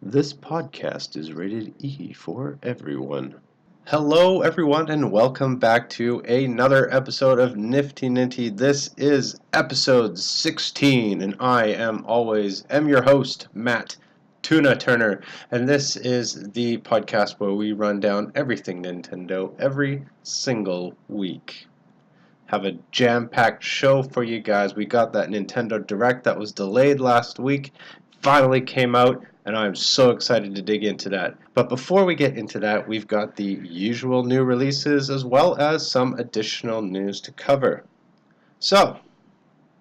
This podcast is rated E for everyone. Hello, everyone, and welcome back to another episode of Nifty Ninty. This is episode 16, and I am your host, Matt Tuna Turner, and this is the podcast where we run down everything Nintendo every single week. Have a jam-packed show for you guys. We got that Nintendo Direct that was delayed last week, finally came out, and I'm so excited to dig into that. But before we get into that, we've got the usual new releases as well as some additional news to cover. So,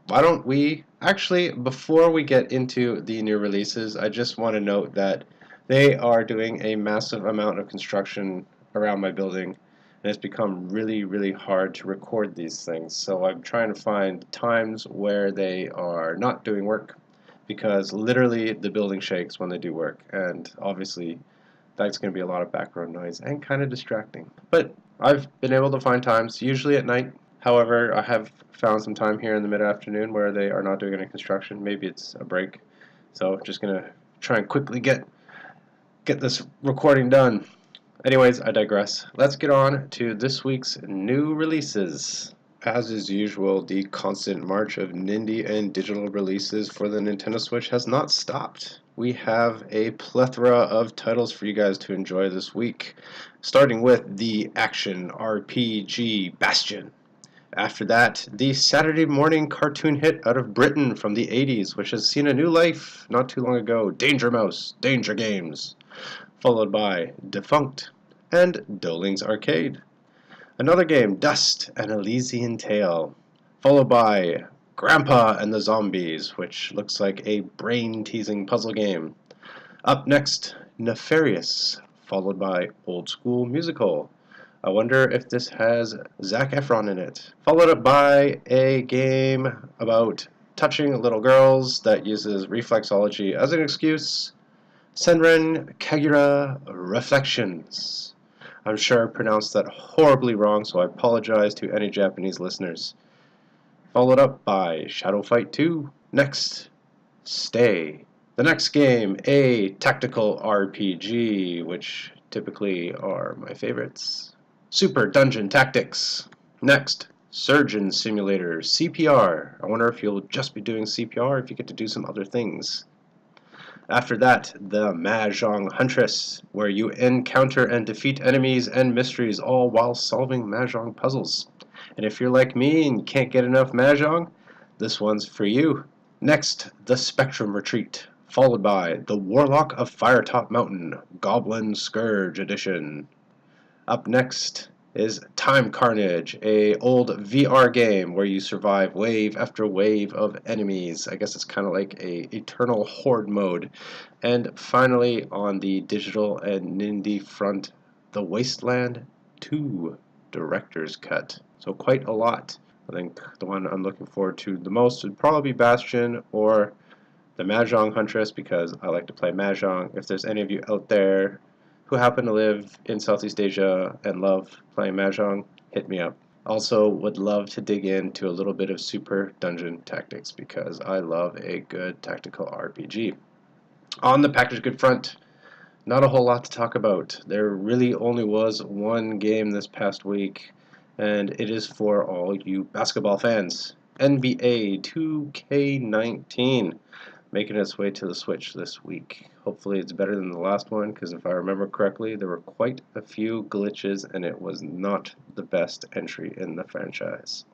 why don't we... Actually, before we get into the new releases, I just want to note that they are doing a massive amount of construction around my building, and it's become really, really hard to record these things. So I'm trying to find times where they are not doing work, because literally the building shakes when they do work, and obviously that's going to be a lot of background noise and kind of distracting. But I've been able to find times, usually at night. However, I have found some time here in the mid-afternoon where they are not doing any construction. Maybe it's a break. So just going to try and quickly get this recording done. Anyways, I digress. Let's get on to this week's new releases. As is usual, the constant march of Ninty and digital releases for the Nintendo Switch has not stopped. We have a plethora of titles for you guys to enjoy this week, starting with the action RPG Bastion. After that, the Saturday morning cartoon hit out of Britain from the 80s, which has seen a new life not too long ago, Danger Mouse, Danger Games, followed by Defunct and Doling's Arcade. Another game, Dust, An Elysian Tale, followed by Grandpa and the Zombies, which looks like a brain-teasing puzzle game. Up next, Nefarious, followed by Old School Musical. I wonder if this has Zac Efron in it. Followed up by a game about touching little girls that uses reflexology as an excuse, Senran Kagura Reflections. I'm sure I pronounced that horribly wrong, so I apologize to any Japanese listeners. Followed up by Shadow Fight 2. Next, Stay. The next game, a tactical RPG, which typically are my favorites. Super Dungeon Tactics. Next, Surgeon Simulator, CPR. I wonder if you'll just be doing CPR or if you get to do some other things. After that, the Mahjong Huntress, where you encounter and defeat enemies and mysteries all while solving Mahjong puzzles. And if you're like me and can't get enough Mahjong, this one's for you. Next, the Spectrum Retreat, followed by the Warlock of Firetop Mountain, Goblin Scourge Edition. Up next is Time Carnage, a old VR game where you survive wave after wave of enemies. I guess it's kind of like a eternal horde mode. And finally, on the digital and indie front, the Wasteland 2 Director's Cut. So quite a lot. I think the one I'm looking forward to the most would probably be Bastion or the Mahjong Huntress, because I like to play Mahjong. If there's any of you out there who happen to live in Southeast Asia and love playing Mahjong, hit me up. Also, would love to dig into a little bit of Super Dungeon Tactics, because I love a good tactical RPG. On the packaged good front, not a whole lot to talk about. There really only was one game this past week, and it is for all you basketball fans. NBA 2K19. Making its way to the Switch this week. Hopefully it's better than the last one, because if I remember correctly, there were quite a few glitches and it was not the best entry in the franchise.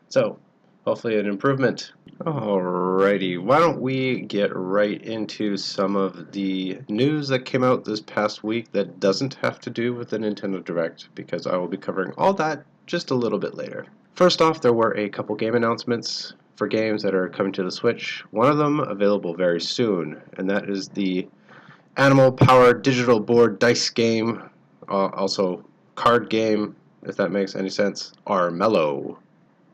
So, hopefully an improvement. Alrighty, why don't we get right into some of the news that came out this past week that doesn't have to do with the Nintendo Direct, because I will be covering all that just a little bit later. First off, there were a couple game announcements for games that are coming to the Switch. One of them available very soon, and that is the Animal Power digital board dice game, also card game, if that makes any sense, Armello.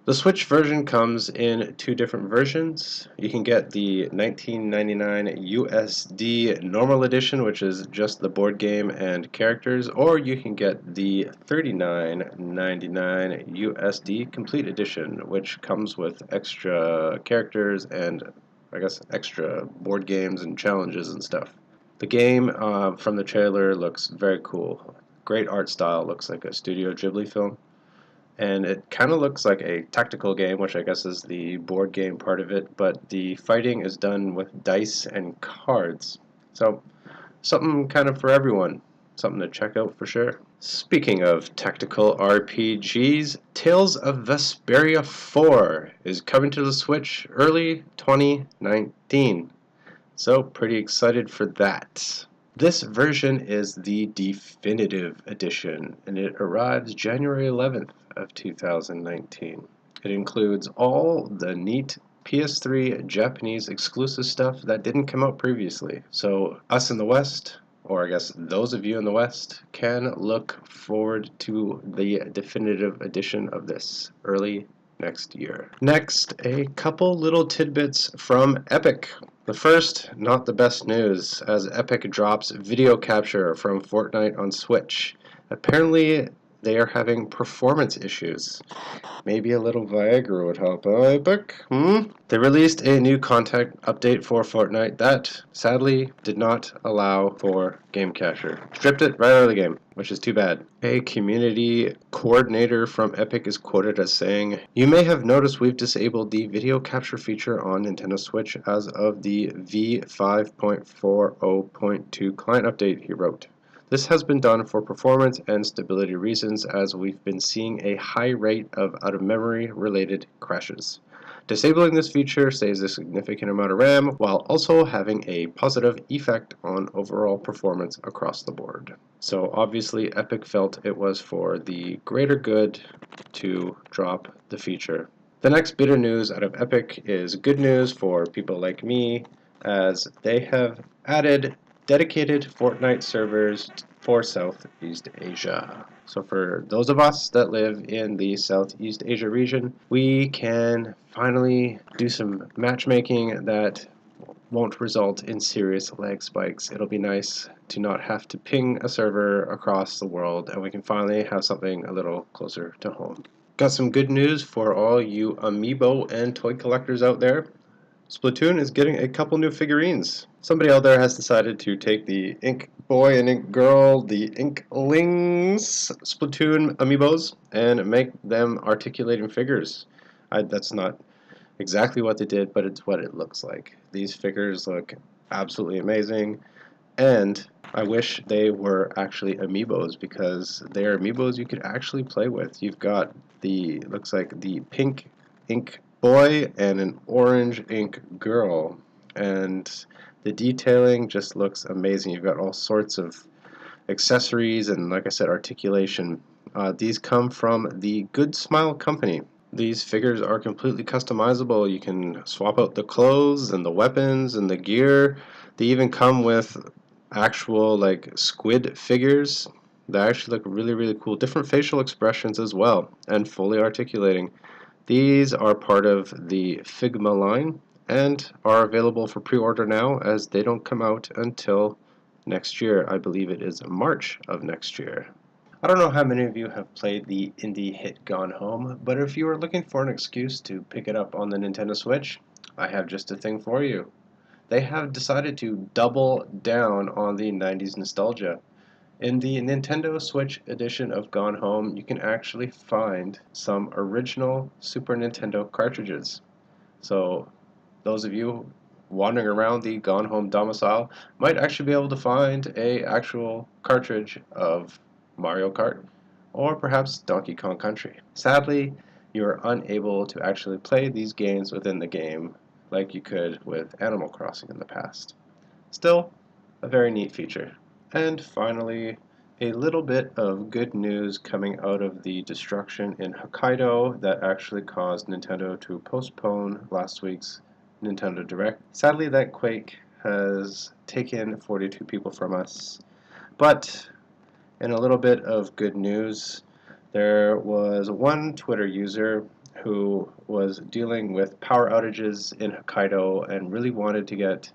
The Switch version comes in two different versions. You can get the $19.99 USD normal edition, which is just the board game and characters, or you can get the $39.99 USD complete edition, which comes with extra characters and I guess extra board games and challenges and stuff. The game from the trailer looks very cool. Great art style, looks like a Studio Ghibli film. And it kind of looks like a tactical game, which I guess is the board game part of it, but the fighting is done with dice and cards. So, something kind of for everyone. Something to check out for sure. Speaking of tactical RPGs, Tales of Vesperia 4 is coming to the Switch early 2019. So, pretty excited for that. This version is the definitive edition, and it arrives January 11th of 2019. It includes all the neat PS3 Japanese exclusive stuff that didn't come out previously. So us in the West, or I guess those of you in the West, can look forward to the definitive edition of this early next year. Next, a couple little tidbits from Epic. The first, not the best news, as Epic drops video capture from Fortnite on Switch. Apparently, they are having performance issues. Maybe a little Viagra would help, Epic? They released a new content update for Fortnite that, sadly, did not allow for game capture. Stripped it right out of the game, which is too bad. A community coordinator from Epic is quoted as saying, "You may have noticed we've disabled the video capture feature on Nintendo Switch as of the V5.40.2 client update," he wrote. "This has been done for performance and stability reasons, as we've been seeing a high rate of out-of-memory related crashes. Disabling this feature saves a significant amount of RAM while also having a positive effect on overall performance across the board." So obviously Epic felt it was for the greater good to drop the feature. The next bit of news out of Epic is good news for people like me, as they have added dedicated Fortnite servers for Southeast Asia. So for those of us that live in the Southeast Asia region, we can finally do some matchmaking that won't result in serious lag spikes. It'll be nice to not have to ping a server across the world, and we can finally have something a little closer to home. Got some good news for all you amiibo and toy collectors out there. Splatoon is getting a couple new figurines. Somebody out there has decided to take the Ink Boy and Ink Girl, the Inklings Splatoon amiibos, and make them articulating figures. That's not exactly what they did, but it's what it looks like. These figures look absolutely amazing, and I wish they were actually amiibos, because they're amiibos you could actually play with. You've got the, looks like the pink ink boy and an orange ink girl, and the detailing just looks amazing. You've got all sorts of accessories and, like I said, articulation. These come from the Good Smile company. These figures are completely customizable. You can swap out the clothes and the weapons and the gear. They even come with actual like squid figures that actually look really cool. Different facial expressions as well, and fully articulating. These are part of the Figma line and are available for pre-order now, as they don't come out until next year. I believe it is March of next year. I don't know how many of you have played the indie hit Gone Home, but if you are looking for an excuse to pick it up on the Nintendo Switch, I have just a thing for you. They have decided to double down on the 90s nostalgia. In the Nintendo Switch edition of Gone Home, you can actually find some original Super Nintendo cartridges. So those of you wandering around the Gone Home domicile might actually be able to find a actual cartridge of Mario Kart, or perhaps Donkey Kong Country. Sadly, you are unable to actually play these games within the game like you could with Animal Crossing in the past. Still, a very neat feature. And finally, a little bit of good news coming out of the destruction in Hokkaido that actually caused Nintendo to postpone last week's Nintendo Direct. Sadly, that quake has taken 42 people from us. But in a little bit of good news, there was one Twitter user who was dealing with power outages in Hokkaido and really wanted to get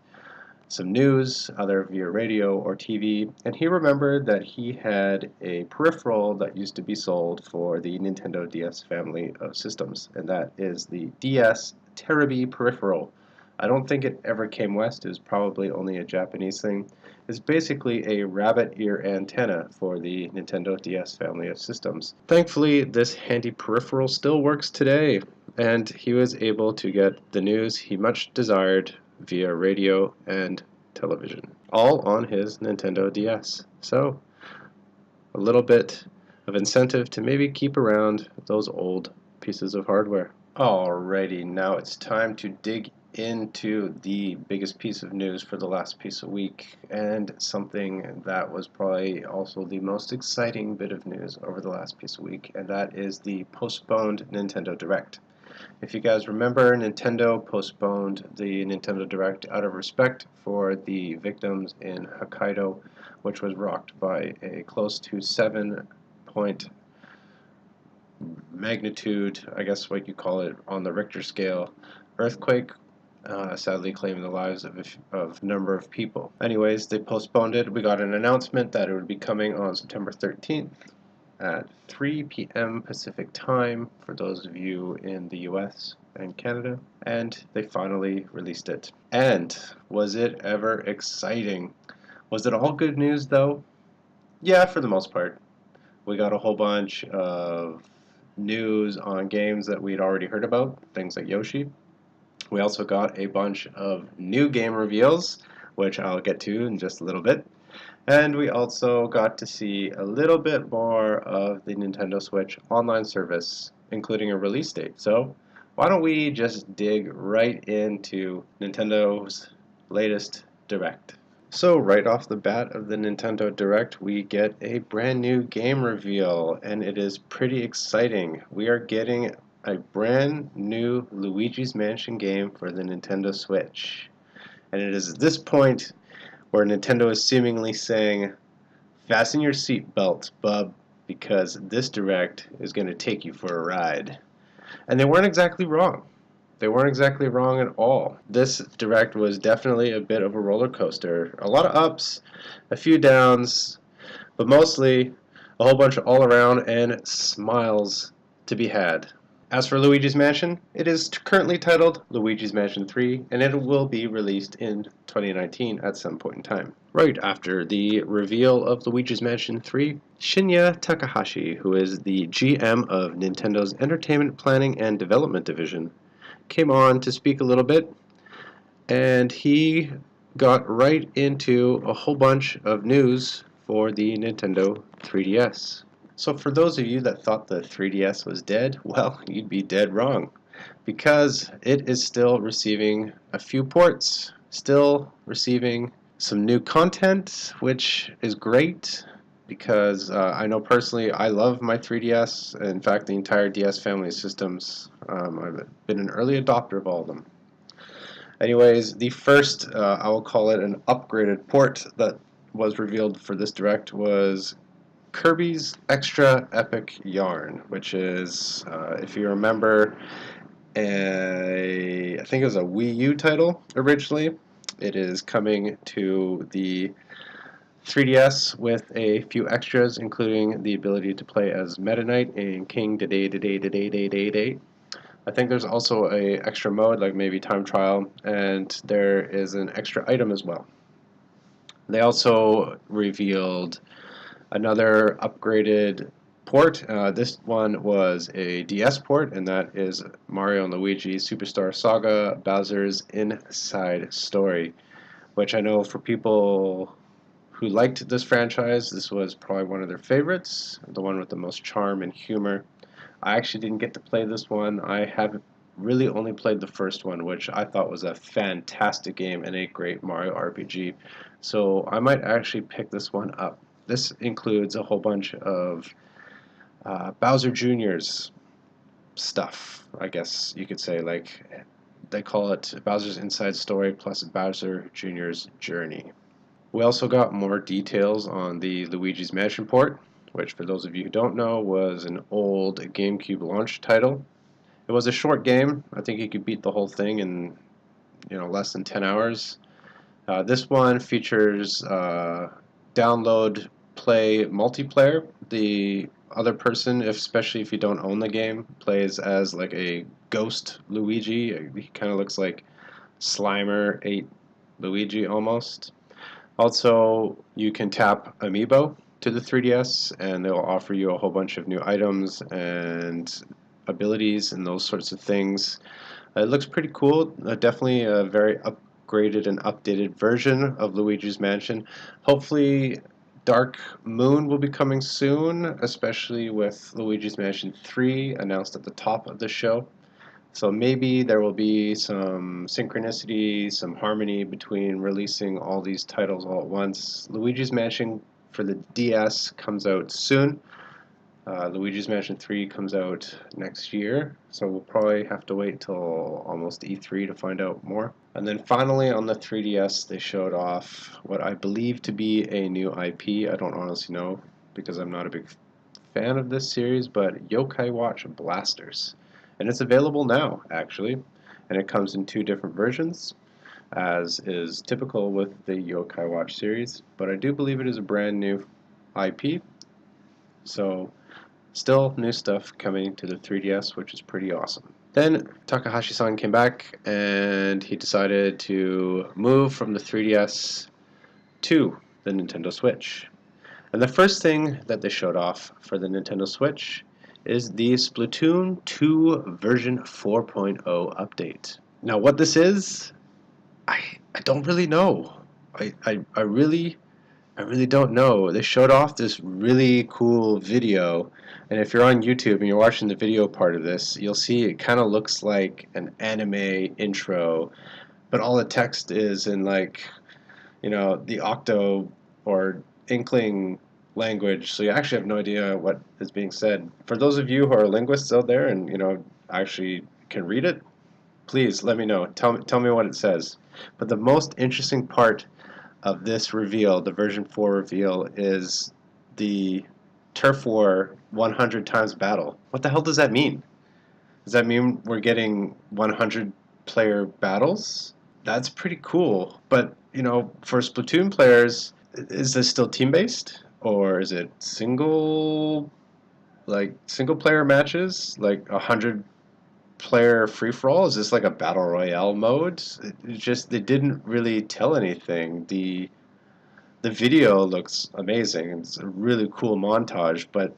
some news, either via radio or TV, and he remembered that he had a peripheral that used to be sold for the Nintendo DS family of systems, and that is the DS Terebi peripheral. I don't think it ever came west. It was probably only a Japanese thing. is basically a rabbit ear antenna for the Nintendo DS family of systems. Thankfully, this handy peripheral still works today, and he was able to get the news he much desired via radio and television, all on his Nintendo DS. So, a little bit of incentive to maybe keep around those old pieces of hardware. Alrighty, now it's time to dig into the biggest piece of news for the last piece of week, and something that was probably also the most exciting bit of news over the last piece of week, and that is the postponed Nintendo Direct. If you guys remember, Nintendo postponed the Nintendo Direct out of respect for the victims in Hokkaido, which was rocked by a close to 7-point magnitude, I guess what you call it on the Richter scale, earthquake, sadly claiming the lives of a number of people. Anyways, they postponed it. We got an announcement that it would be coming on September 13th at 3 p.m. Pacific time for those of you in the US and Canada, and they finally released it. And was it ever exciting? Was it all good news though? Yeah, for the most part. We got a whole bunch of news on games that we'd already heard about, things like Yoshi. We also got a bunch of new game reveals, which I'll get to in just a little bit. And we also got to see a little bit more of the Nintendo Switch online service, including a release date. So why don't we just dig right into Nintendo's latest Direct. So right off the bat of the Nintendo Direct, we get a brand new game reveal, and it is pretty exciting. We are getting a brand new Luigi's Mansion game for the Nintendo Switch. And it is at this point where Nintendo is seemingly saying, fasten your seatbelt, bub, because this Direct is going to take you for a ride. And they weren't exactly wrong. They weren't exactly wrong at all. This Direct was definitely a bit of a roller coaster. A lot of ups, a few downs, but mostly a whole bunch of all around and smiles to be had. As for Luigi's Mansion, it is currently titled Luigi's Mansion 3, and it will be released in 2019 at some point in time. Right after the reveal of Luigi's Mansion 3, Shinya Takahashi, who is the GM of Nintendo's Entertainment Planning and Development Division, came on to speak a little bit, and he got right into a whole bunch of news for the Nintendo 3DS. So for those of you that thought the 3DS was dead, well, you'd be dead wrong, because it is still receiving a few ports, still receiving some new content, which is great, because I know personally I love my 3DS. In fact, the entire DS family of systems. I've been an early adopter of all of them. Anyways, the first, I will call it an upgraded port that was revealed for this Direct was Kirby's Extra Epic Yarn, which is, if you remember, I think it was a Wii U title originally. It is coming to the 3DS with a few extras, including the ability to play as Meta Knight and King Day. I think there's also a extra mode, like maybe time trial, and there is an extra item as well. They also revealed another upgraded port. This one was a DS port, and that is Mario and Luigi Superstar Saga Bowser's Inside Story, which I know for people who liked this franchise, this was probably one of their favorites, the one with the most charm and humor. I actually didn't get to play this one. I have really only played the first one, which I thought was a fantastic game and a great Mario RPG. So I might actually pick this one up. This includes a whole bunch of Bowser Jr.'s stuff, I guess you could say. Like, they call it Bowser's Inside Story plus Bowser Jr.'s Journey. We also got more details on the Luigi's Mansion port, which for those of you who don't know was an old GameCube launch title. It was a short game. I think you could beat the whole thing in less than 10 hours. This one features download play multiplayer. The other person, especially if you don't own the game, plays as like a ghost Luigi. He kind of looks like Slimer ate Luigi almost. Also, you can tap Amiibo to the 3DS, and they'll offer you a whole bunch of new items and abilities and those sorts of things. It looks pretty cool. Definitely a very upgraded and updated version of Luigi's Mansion. Hopefully, Dark Moon will be coming soon, especially with Luigi's Mansion 3 announced at the top of the show. So maybe there will be some synchronicity, some harmony between releasing all these titles all at once. Luigi's Mansion for the DS comes out soon. Luigi's Mansion 3 comes out next year, so we'll probably have to wait till almost E3 to find out more. And then finally on the 3DS they showed off what I believe to be a new IP. I don't honestly know because I'm not a big fan of this series, but Yokai Watch Blasters. And it's available now, actually, and it comes in 2 different versions, as is typical with the Yokai Watch series, but I do believe it is a brand new IP, so still new stuff coming to the 3DS, which is pretty awesome. Then Takahashi-san came back and he decided to move from the 3DS to the Nintendo Switch. And the first thing that they showed off for the Nintendo Switch is the Splatoon 2 version 4.0 update. Now what this is, I don't really know. I really don't know. They showed off this really cool video, and if you're on YouTube and you're watching the video part of this, you'll see it kind of looks like an anime intro, but all the text is in like, the Octo or Inkling language, so you actually have no idea what is being said. For those of you who are linguists out there and actually can read it, please let me know. Tell me what it says. But the most interesting part of this reveal, the version 4 reveal, is the Turf War 100 times battle. What the hell does that mean? Does that mean we're getting 100 player battles? That's pretty cool. But, for Splatoon players, is this still team based? Or is it single player matches? Like 100 player free for all? Is this like a battle royale mode? They didn't really tell anything. The video looks amazing. It's a really cool montage, but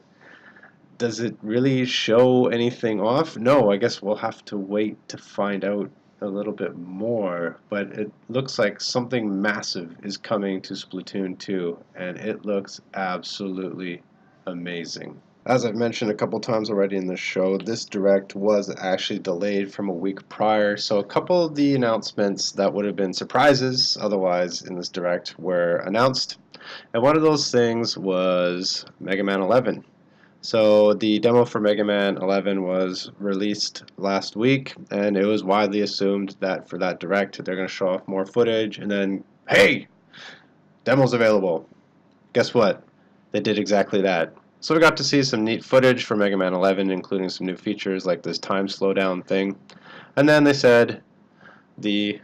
does it really show anything off? No, I guess we'll have to wait to find out a little bit more, but it looks like something massive is coming to Splatoon 2, and it looks absolutely amazing. As I've mentioned a couple times already in the show, this direct was actually delayed from a week prior, so a couple of the announcements that would have been surprises otherwise in this direct were announced, and one of those things was Mega Man 11. So the demo for Mega Man 11 was released last week, and it was widely assumed that for that direct they're going to show off more footage, and then, hey, demo's available. Guess what? They did exactly that. So we got to see some neat footage for Mega Man 11, including some new features like this time slowdown thing. And then they said the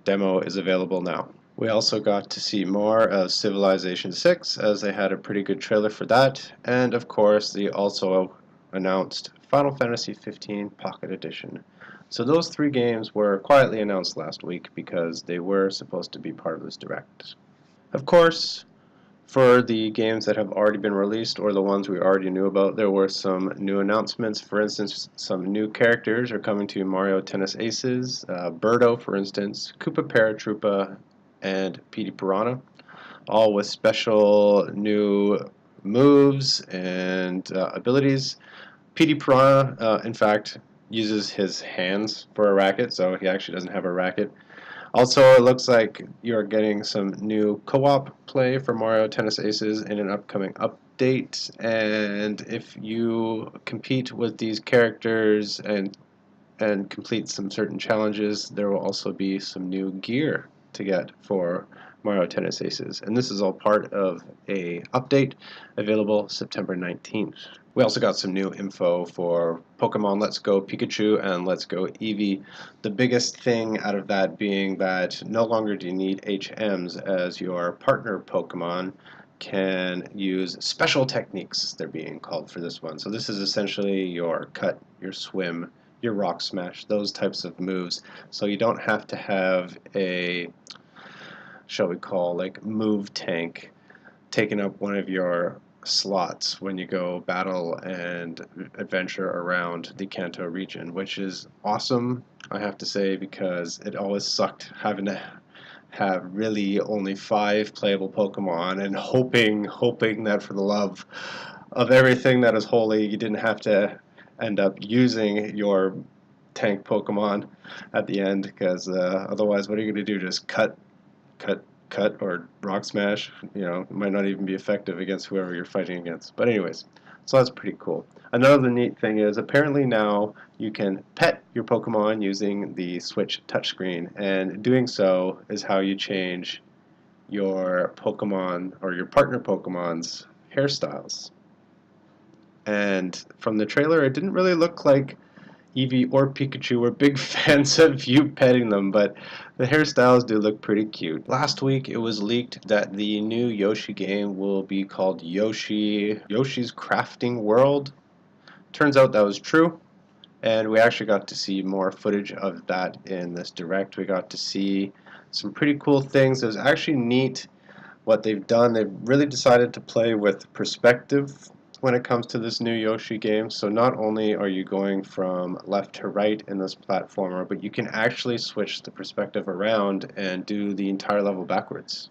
demo is available now. We also got to see more of Civilization 6, as they had a pretty good trailer for that. And of course, they also announced Final Fantasy 15 Pocket Edition. So those 3 games were quietly announced last week because they were supposed to be part of this direct. Of course, for the games that have already been released or the ones we already knew about, there were some new announcements. For instance, some new characters are coming to Mario Tennis Aces. Birdo, for instance, Koopa Paratroopa, and Petey Piranha, all with special new moves and abilities. Petey Piranha, in fact, uses his hands for a racket, so he actually doesn't have a racket. Also, it looks like you're getting some new co-op play for Mario Tennis Aces in an upcoming update, and if you compete with these characters and complete some certain challenges, there will also be some new gear to get for Mario Tennis Aces, and this is all part of a update available September 19th. We also got some new info for Pokemon Let's Go Pikachu and Let's Go Eevee. The biggest thing out of that being that no longer do you need HMs, as your partner Pokemon can use special techniques, they're being called for this one. So this is essentially your cut, your swim, your rock smash, those types of moves. So you don't have to have a shall we call, like move tank taking up one of your slots when you go battle and adventure around the Kanto region, which is awesome, I have to say, because it always sucked having to have really only 5 playable Pokemon and hoping that for the love of everything that is holy, you didn't have to end up using your tank Pokemon at the end, because otherwise, what are you going to do? Just cut, or rock smash? You know, it might not even be effective against whoever you're fighting against. But anyways, so that's pretty cool. Another neat thing is apparently now you can pet your Pokemon using the Switch touchscreen, and doing so is how you change your Pokemon or your partner Pokemon's hairstyles. And from the trailer, it didn't really look like Eevee or Pikachu were big fans of you petting them, but the hairstyles do look pretty cute. Last week, it was leaked that the new Yoshi game will be called Yoshi's Crafting World. Turns out that was true, and we actually got to see more footage of that in this direct. We got to see some pretty cool things. It was actually neat what they've done. They've really decided to play with perspective when it comes to this new Yoshi game. So not only are you going from left to right in this platformer, but you can actually switch the perspective around and do the entire level backwards,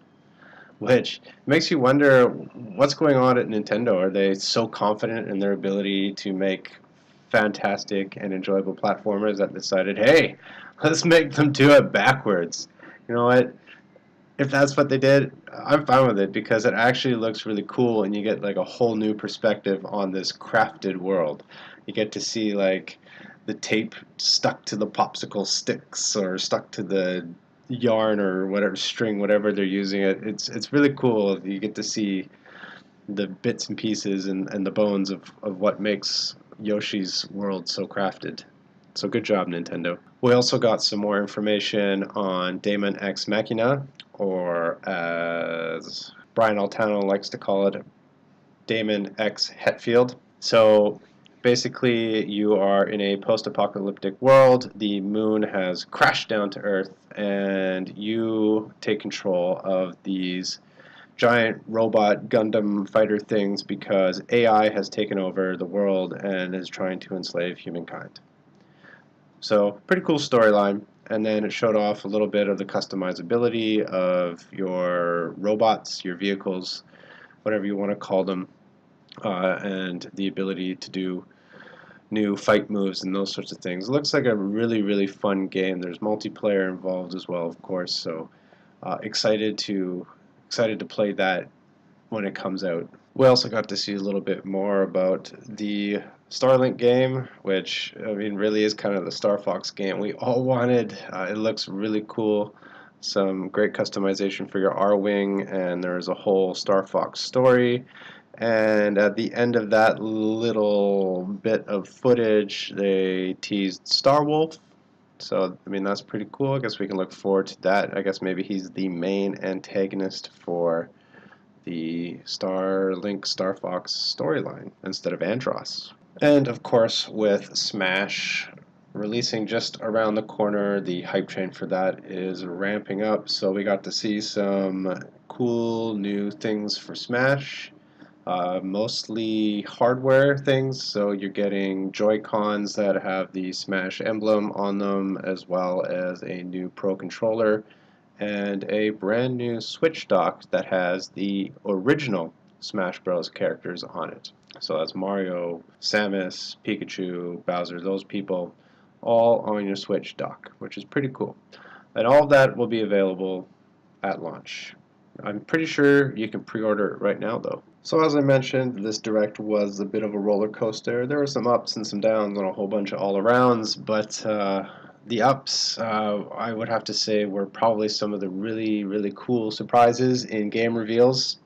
which makes you wonder what's going on at Nintendo. Are they so confident in their ability to make fantastic and enjoyable platformers that decided, hey, let's make them do it backwards? You know what? If that's what they did, I'm fine with it, because it actually looks really cool and you get like a whole new perspective on this crafted world. You get to see like the tape stuck to the popsicle sticks or stuck to the yarn or whatever string, whatever they're using it. It's really cool. You get to see the bits and pieces and the bones of what makes Yoshi's world so crafted. So good job, Nintendo. We also got some more information on Daemon X Machina, or as Brian Altano likes to call it, Daemon X Hetfield. So basically, you are in a post-apocalyptic world. The moon has crashed down to Earth, and you take control of these giant robot Gundam fighter things because AI has taken over the world and is trying to enslave humankind. So pretty cool storyline. And then it showed off a little bit of the customizability of your robots, your vehicles, whatever you want to call them, and the ability to do new fight moves and those sorts of things. It looks like a really, really fun game. There's multiplayer involved as well, of course. So excited to play that when it comes out. We also got to see a little bit more about the Starlink game, which, I mean, really is kind of the Star Fox game we all wanted. It looks really cool. Some great customization for your R-Wing, and there's a whole Star Fox story. And at the end of that little bit of footage, they teased Star Wolf. So, I mean, that's pretty cool. I guess we can look forward to that. I guess maybe he's the main antagonist for the Starlink Star Fox storyline instead of Andross. And of course, with Smash releasing just around the corner, the hype train for that is ramping up. So we got to see some cool new things for Smash. Mostly hardware things, so you're getting Joy-Cons that have the Smash emblem on them, as well as a new Pro Controller and a brand new Switch dock that has the original Smash Bros. Characters on it. So that's Mario, Samus, Pikachu, Bowser, those people, all on your Switch dock, which is pretty cool. And all of that will be available at launch. I'm pretty sure you can pre-order it right now, though. So as I mentioned, this Direct was a bit of a roller coaster. There were some ups and some downs and a whole bunch of all-arounds, but the ups, I would have to say, were probably some of the really, really cool surprises in game reveals.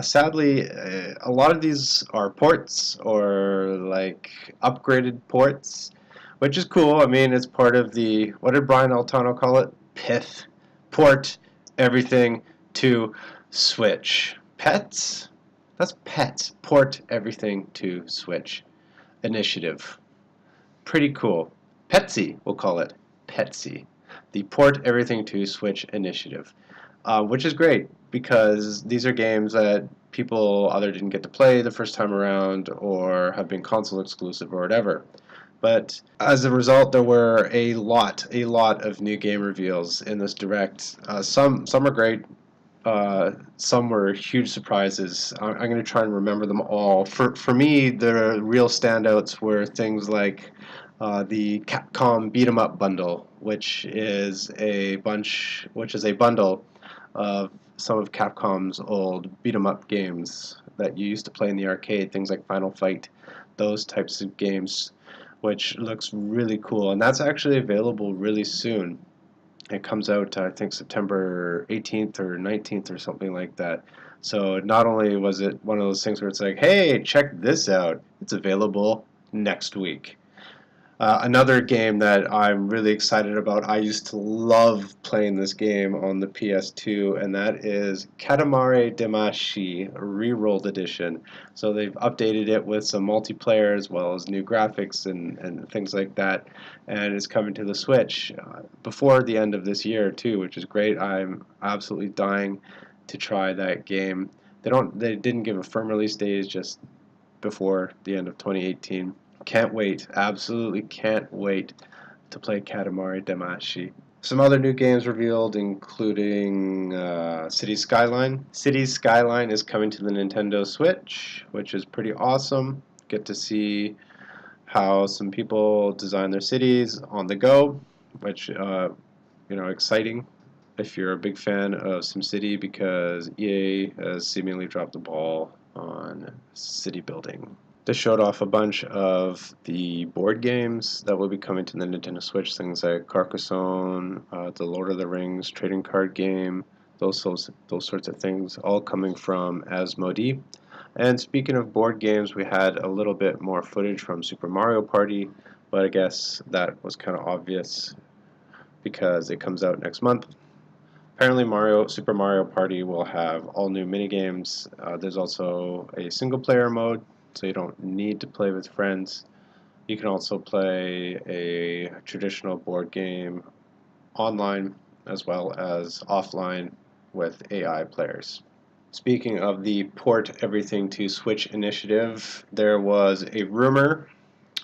Sadly, a lot of these are ports or like upgraded ports, which is cool. I mean, it's part of the, what did Brian Altano call it? Pith. Port everything to Switch. Pets? That's pets. Port everything to Switch. Initiative. Pretty cool. Petsy, we'll call it. Petsy. The Port Everything to Switch initiative. which is great because these are games that people either didn't get to play the first time around or have been console exclusive or whatever. But as a result, there were a lot of new game reveals in this direct. Some are great. Some were huge surprises. I'm going to try and remember them all. For me, the real standouts were things like the Capcom Beat 'em Up bundle, which is a bundle of some of Capcom's old beat 'em up games that you used to play in the arcade, things like Final Fight, those types of games, which looks really cool. And that's actually available really soon. It comes out, I think, September 18th or 19th or something like that. So not only was it one of those things where it's like, hey, check this out, it's available next week. Another game that I'm really excited about, I used to love playing this game on the PS2, and that is Katamari Damacy Rerolled Edition. So they've updated it with some multiplayer as well as new graphics and things like that, and it's coming to the Switch before the end of this year too, which is great. I'm absolutely dying to try that game. They didn't give a firm release date, just before the end of 2018. Can't wait. Absolutely can't wait to play Katamari Damacy. Some other new games revealed, including Cities Skyline. Cities Skyline is coming to the Nintendo Switch, which is pretty awesome. Get to see how some people design their cities on the go, which exciting if you're a big fan of SimCity, because EA has seemingly dropped the ball on city building. They showed off a bunch of the board games that will be coming to the Nintendo Switch, things like Carcassonne, the Lord of the Rings trading card game, those sorts of things, all coming from Asmodee. And speaking of board games, we had a little bit more footage from Super Mario Party, but I guess that was kind of obvious because it comes out next month. Apparently Super Mario Party will have all new minigames. There's also a single player mode, so you don't need to play with friends. You can also play a traditional board game online as well as offline with AI players. Speaking of the Port Everything to Switch initiative, there was a rumor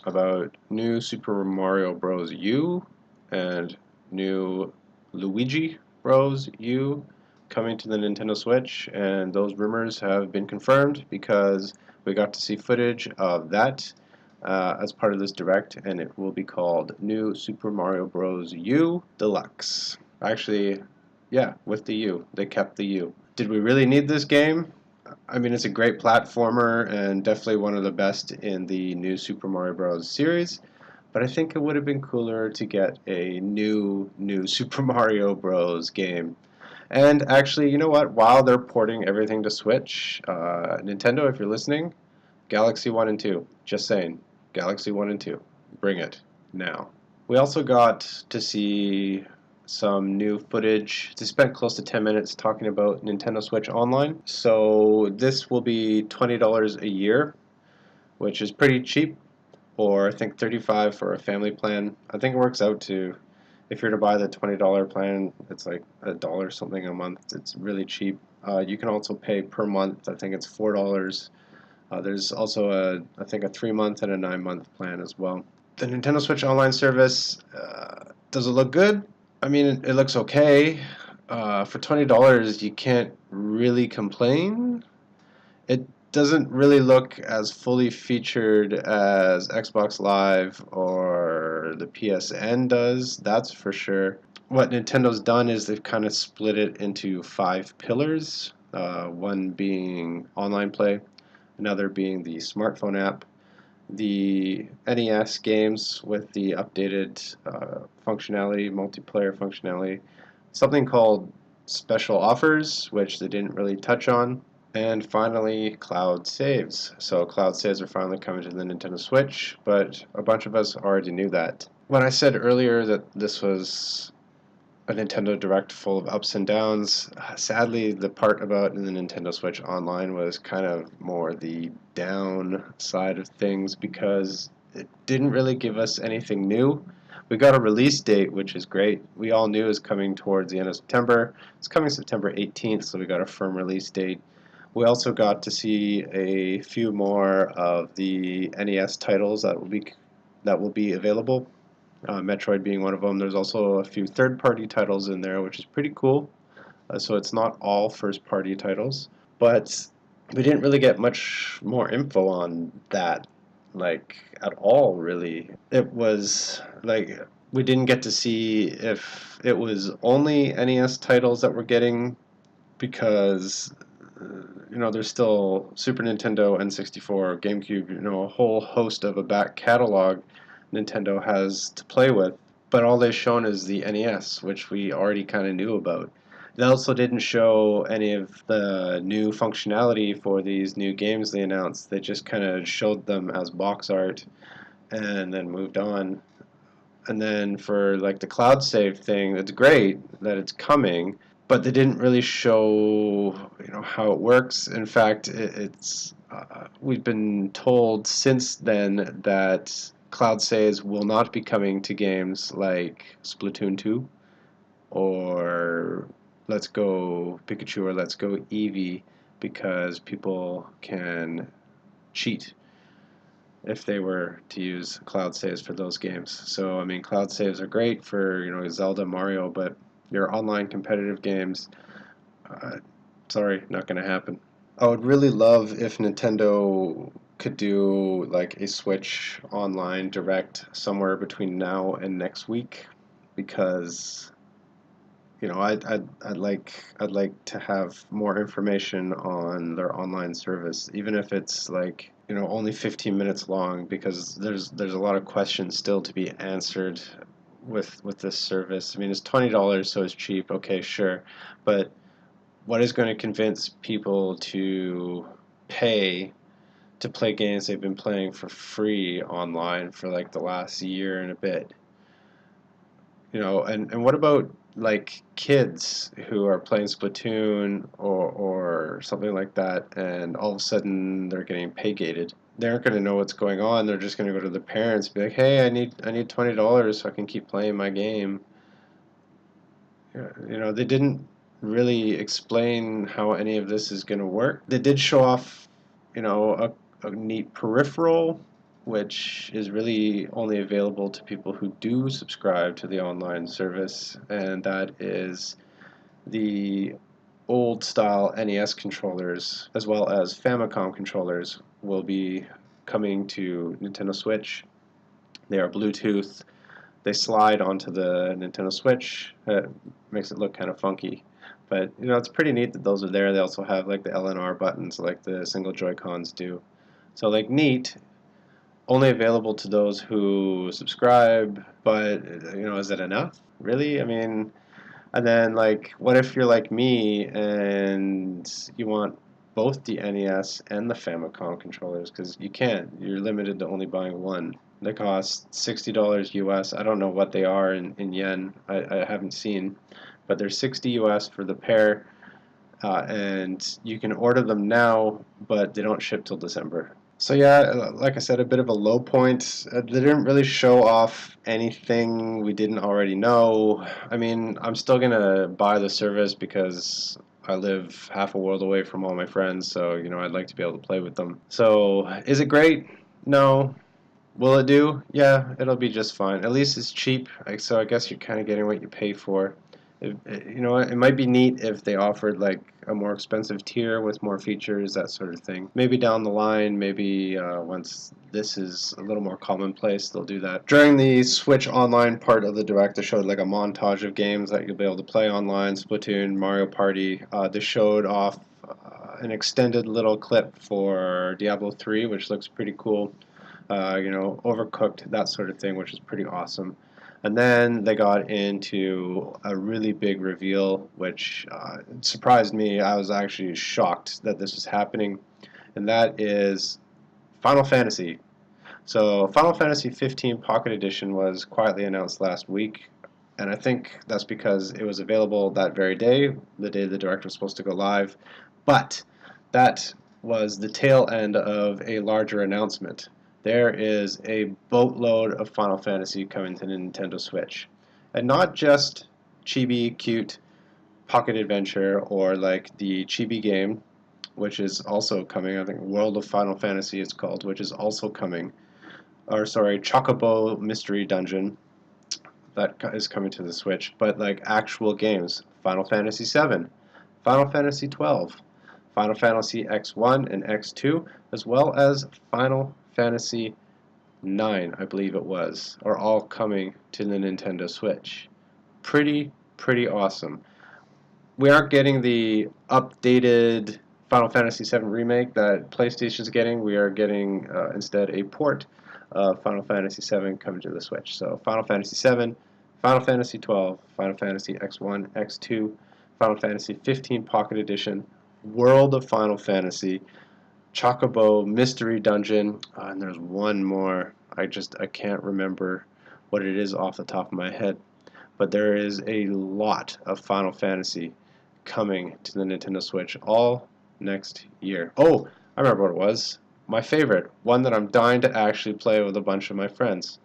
about new Super Mario Bros. U and new Luigi Bros. U coming to the Nintendo Switch, and those rumors have been confirmed because we got to see footage of that as part of this direct, and it will be called New Super Mario Bros. U Deluxe. Actually, yeah, with the U. They kept the U. Did we really need this game? I mean, it's a great platformer and definitely one of the best in the new Super Mario Bros. Series, but I think it would have been cooler to get a new Super Mario Bros. Game. And actually, you know what? While they're porting everything to Switch, Nintendo, if you're listening, Galaxy 1 and 2. Just saying. Galaxy 1 and 2. Bring it. Now. We also got to see some new footage. They spent close to 10 minutes talking about Nintendo Switch Online. So this will be $20 a year, which is pretty cheap, or I think $35 for a family plan. I think it works out to, if you're to buy the $20 plan, it's like $1 something a month. It's really cheap. You can also pay per month. I think it's $4. There's also I think a 3-month and a 9-month plan as well. The Nintendo Switch Online service, does it look good? I mean, it looks okay. For $20, you can't really complain. It doesn't really look as fully featured as Xbox Live or the PSN does, that's for sure. What Nintendo's done is they've kind of split it into 5 pillars, one being online play, another being the smartphone app, the NES games with the updated functionality, multiplayer functionality, something called special offers, which they didn't really touch on, and finally cloud saves. So cloud saves are finally coming to the Nintendo Switch, but a bunch of us already knew that. When I said earlier that this was a Nintendo Direct full of ups and downs, sadly the part about the Nintendo Switch Online was kind of more the down side of things because it didn't really give us anything new. We got a release date, which is great. We all knew it was coming towards the end of September. It's coming September 18th, so we got a firm release date. We also got to see a few more of the NES titles that will be available. Metroid being one of them. There's also a few third-party titles in there, which is pretty cool. So it's not all first-party titles, but we didn't really get much more info on that, like, at all, really. It was like we didn't get to see if it was only NES titles that we're getting, because there's still Super Nintendo, N64, GameCube, a whole host of a back catalog Nintendo has to play with. But all they've shown is the NES, which we already kind of knew about. They also didn't show any of the new functionality for these new games they announced. They just kind of showed them as box art and then moved on. And then for like the cloud save thing, it's great that it's coming, but they didn't really show how it works. In fact, we've been told since then that cloud saves will not be coming to games like Splatoon 2 or Let's Go Pikachu or Let's Go Eevee, because people can cheat if they were to use cloud saves for those games. So I mean, cloud saves are great for Zelda, Mario, but your online competitive games, sorry, not going to happen. I would really love if Nintendo could do like a Switch online direct somewhere between now and next week, because I'd like to have more information on their online service, even if it's like only 15 minutes long, because there's a lot of questions still to be answered with this service. I mean, it's $20, so it's cheap. Okay, sure, but what is going to convince people to pay to play games they've been playing for free online for like the last year and a bit? And what about like kids who are playing Splatoon or something like that, and all of a sudden they're getting pay gated? They aren't going to know what's going on. They're just going to go to the parents and be like, "Hey, I need $20 so I can keep playing my game." They didn't really explain how any of this is going to work. They did show off, a neat peripheral, which is really only available to people who do subscribe to the online service, and that is the old style NES controllers as well as Famicom controllers will be coming to Nintendo Switch. They are Bluetooth. They slide onto the Nintendo Switch. It makes it look kind of funky, but it's pretty neat that those are there. They also have like the L and R buttons like the single Joy-Cons do. So like neat, only available to those who subscribe, but is it enough? Really? I mean, and then like what if you're like me and you want both the NES and the Famicom controllers? Because you can't. You're limited to only buying one. They cost $60 US. I don't know what they are in yen. I haven't seen, but they're 60 US for the pair, and you can order them now, but they don't ship till December. So yeah, like I said, a bit of a low point. They didn't really show off anything we didn't already know. I mean, I'm still gonna buy the service because I live half a world away from all my friends, so I'd like to be able to play with them. So is it great? No. Will it do? Yeah, it'll be just fine. At least it's cheap, so I guess you're kind of getting what you pay for. It might be neat if they offered like a more expensive tier with more features, that sort of thing. Maybe down the line, maybe once this is a little more commonplace, they'll do that. During the Switch Online part of the Direct, they showed like a montage of games that you'll be able to play online, Splatoon, Mario Party. They showed off an extended little clip for Diablo 3, which looks pretty cool. Overcooked, that sort of thing, which is pretty awesome. And then they got into a really big reveal, which surprised me. I was actually shocked that this was happening, and that is Final Fantasy. So Final Fantasy 15 Pocket Edition was quietly announced last week, and I think that's because it was available that very day, the day the Direct was supposed to go live. But that was the tail end of a larger announcement. there is a boatload of Final Fantasy coming to the Nintendo Switch. And not just chibi, cute, pocket adventure, or like the chibi game, which is also coming. I think World of Final Fantasy it's called, which is also coming. Or sorry, Chocobo Mystery Dungeon, that is coming to the Switch. But like actual games, Final Fantasy VII, Final Fantasy XII, Final Fantasy X1 and X2, as well as Final Fantasy 9, I believe it was, are all coming to the Nintendo Switch. Pretty awesome. We aren't getting the updated Final Fantasy VII Remake that PlayStation's getting. We are getting instead a port of Final Fantasy VII coming to the Switch. So Final Fantasy VII, Final Fantasy XII, Final Fantasy X1, X2, Final Fantasy 15 Pocket Edition, World of Final Fantasy, Chocobo Mystery Dungeon, and there's one more. I can't remember what it is off the top of my head. But there is a lot of Final Fantasy coming to the Nintendo Switch all next year. Oh, I remember what it was. My favorite, one that I'm dying to actually play with a bunch of my friends.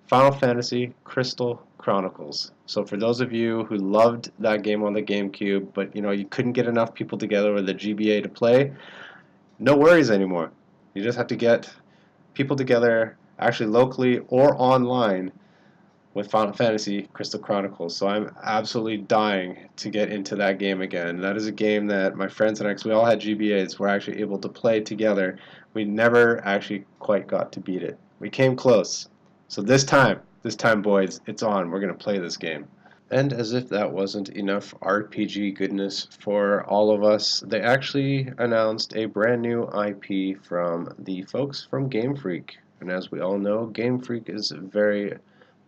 Final Fantasy Crystal Chronicles. So for those of you who loved that game on the GameCube, but you couldn't get enough people together with a GBA to play, no worries anymore. You just have to get people together actually locally or online with Final Fantasy Crystal Chronicles. So I'm absolutely dying to get into that game again. That is a game that my friends and I, because we all had GBAs, were actually able to play together. We never actually quite got to beat it. We came close. So this time boys, it's on. We're going to play this game. And as if that wasn't enough RPG goodness for all of us, they actually announced a brand new IP from the folks from Game Freak. And as we all know, Game Freak is very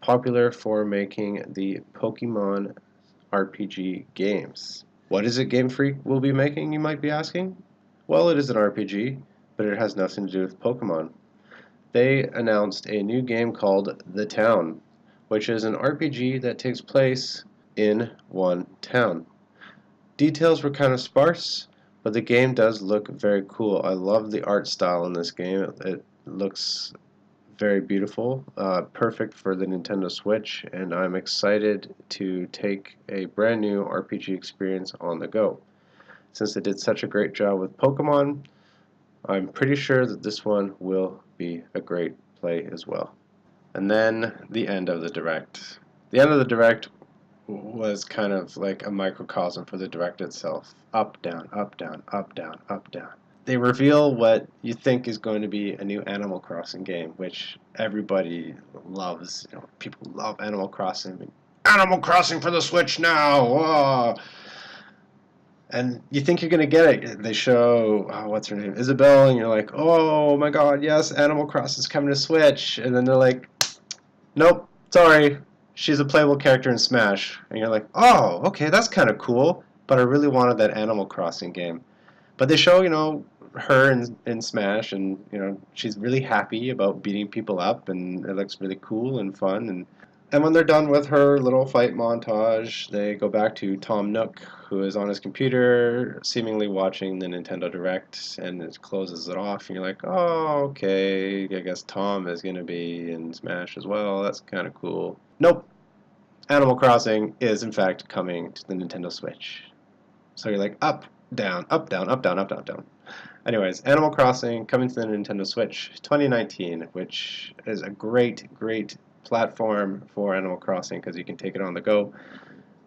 popular for making the Pokemon RPG games. What is it Game Freak will be making, you might be asking? Well, it is an RPG, but it has nothing to do with Pokemon. They announced a new game called The Town, which is an RPG that takes place in one town. Details were kind of sparse, but the game does look very cool. I love the art style in this game. It looks very beautiful, perfect for the Nintendo Switch, and I'm excited to take a brand new RPG experience on the go. Since they did such a great job with Pokemon, I'm pretty sure that this one will be a great play as well. And then the end of the Direct. The end of the Direct was kind of like a microcosm for the Direct itself. Up, down, up, down, up, down, up, down. They reveal what you think is going to be a new Animal Crossing game, which everybody loves. People love Animal Crossing. Animal Crossing for the Switch now! Whoa! And you think you're going to get it. They show, what's her name, Isabelle, and you're like, oh my god, yes, Animal Crossing is coming to Switch. And then they're like, nope, sorry, she's a playable character in Smash. And you're like, oh, okay, that's kind of cool, but I really wanted that Animal Crossing game. But they show, her in Smash, and, she's really happy about beating people up, and it looks really cool and fun. And when they're done with her little fight montage, they go back to Tom Nook, who is on his computer, seemingly watching the Nintendo Direct, and it closes it off, and you're like, oh, okay, I guess Tom is going to be in Smash as well, that's kind of cool. Nope, Animal Crossing is in fact coming to the Nintendo Switch. So you're like, up, down, up, down, up, down, up, down, down. Anyways, Animal Crossing coming to the Nintendo Switch 2019, which is a great platform for Animal Crossing because you can take it on the go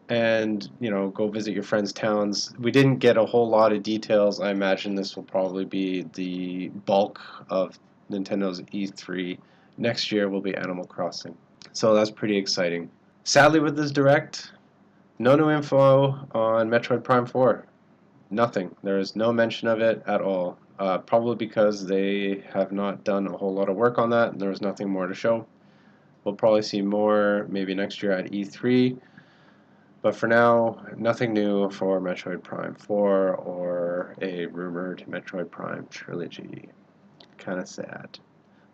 and go visit your friends' towns. We didn't get a whole lot of details. I imagine this will probably be the bulk of Nintendo's E3. Next year will be Animal Crossing, so that's pretty exciting. Sadly, with this Direct, no new info on Metroid Prime 4. Nothing. There is no mention of it at all. Probably because they have not done a whole lot of work on that and there was nothing more to show. We'll probably see more maybe next year at E3. But for now, nothing new for Metroid Prime 4 or a rumored Metroid Prime trilogy. Kind of sad.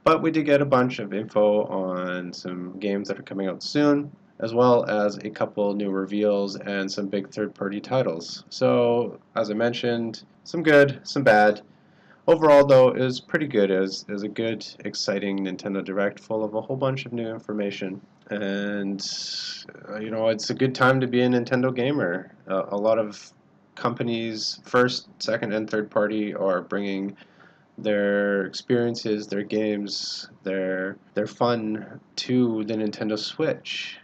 But we did get a bunch of info on some games that are coming out soon, as well as a couple new reveals and some big third-party titles. So, as I mentioned, some good, some bad. Overall, though, it was pretty good. It was a good, exciting Nintendo Direct full of a whole bunch of new information. And, it's a good time to be a Nintendo gamer. A lot of companies, first, second, and third party, are bringing their experiences, their games, their fun to the Nintendo Switch.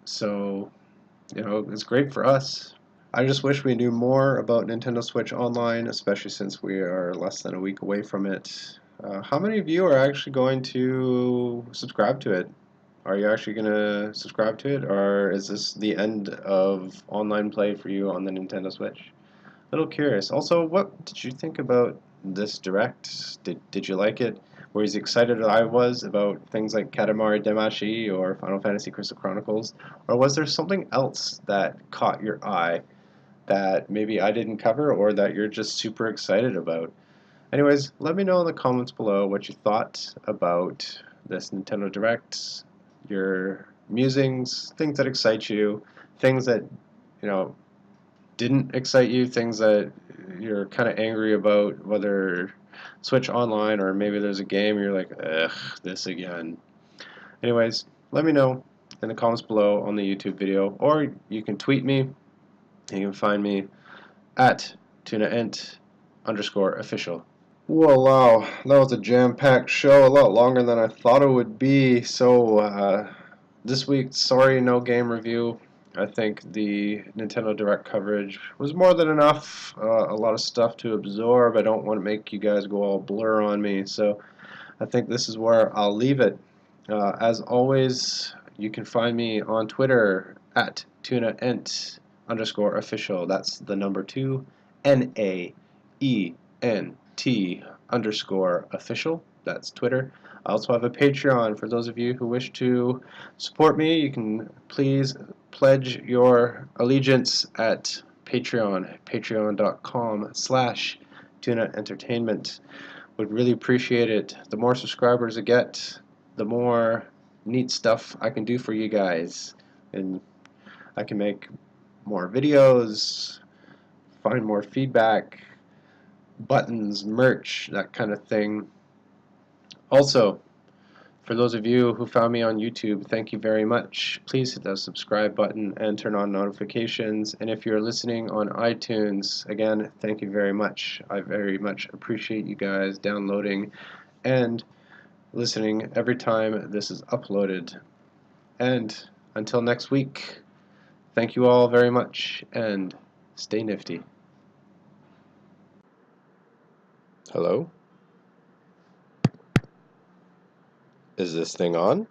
So, it's great for us. I just wish we knew more about Nintendo Switch Online, especially since we are less than a week away from it. How many of you are actually going to subscribe to it? Are you actually going to subscribe to it, or is this the end of online play for you on the Nintendo Switch? A little curious. Also, what did you think about this Direct? Did you like it? Were you as excited as I was about things like Katamari Damacy or Final Fantasy Crystal Chronicles? Or was there something else that caught your eye that maybe I didn't cover or that you're just super excited about? Anyways, let me know in the comments below what you thought about this Nintendo Direct, your musings, things that excite you, things that, didn't excite you, things that you're kind of angry about, whether Switch Online or maybe there's a game you're like, ugh, this again. Anyways, let me know in the comments below on the YouTube video, or you can tweet me. You can find me at tunaent_official. Whoa, wow, that was a jam-packed show, a lot longer than I thought it would be. So, this week, sorry, no game review. I think the Nintendo Direct coverage was more than enough. A lot of stuff to absorb. I don't want to make you guys go all blur on me, so I think this is where I'll leave it. As always, you can find me on Twitter at tunaent_official. That's the number 2, NAENT_official. That's Twitter. I also have a Patreon. For those of you who wish to support me, you can please pledge your allegiance at Patreon, patreon.com/tunaentertainment. Would really appreciate it. The more subscribers I get, the more neat stuff I can do for you guys. And I can make more videos, find more feedback, buttons, merch, that kind of thing. Also, for those of you who found me on YouTube, thank you very much. Please hit the subscribe button and turn on notifications. And if you're listening on iTunes, again, thank you very much. I very much appreciate you guys downloading and listening every time this is uploaded. And until next week, thank you all very much and stay nifty. Hello? Is this thing on?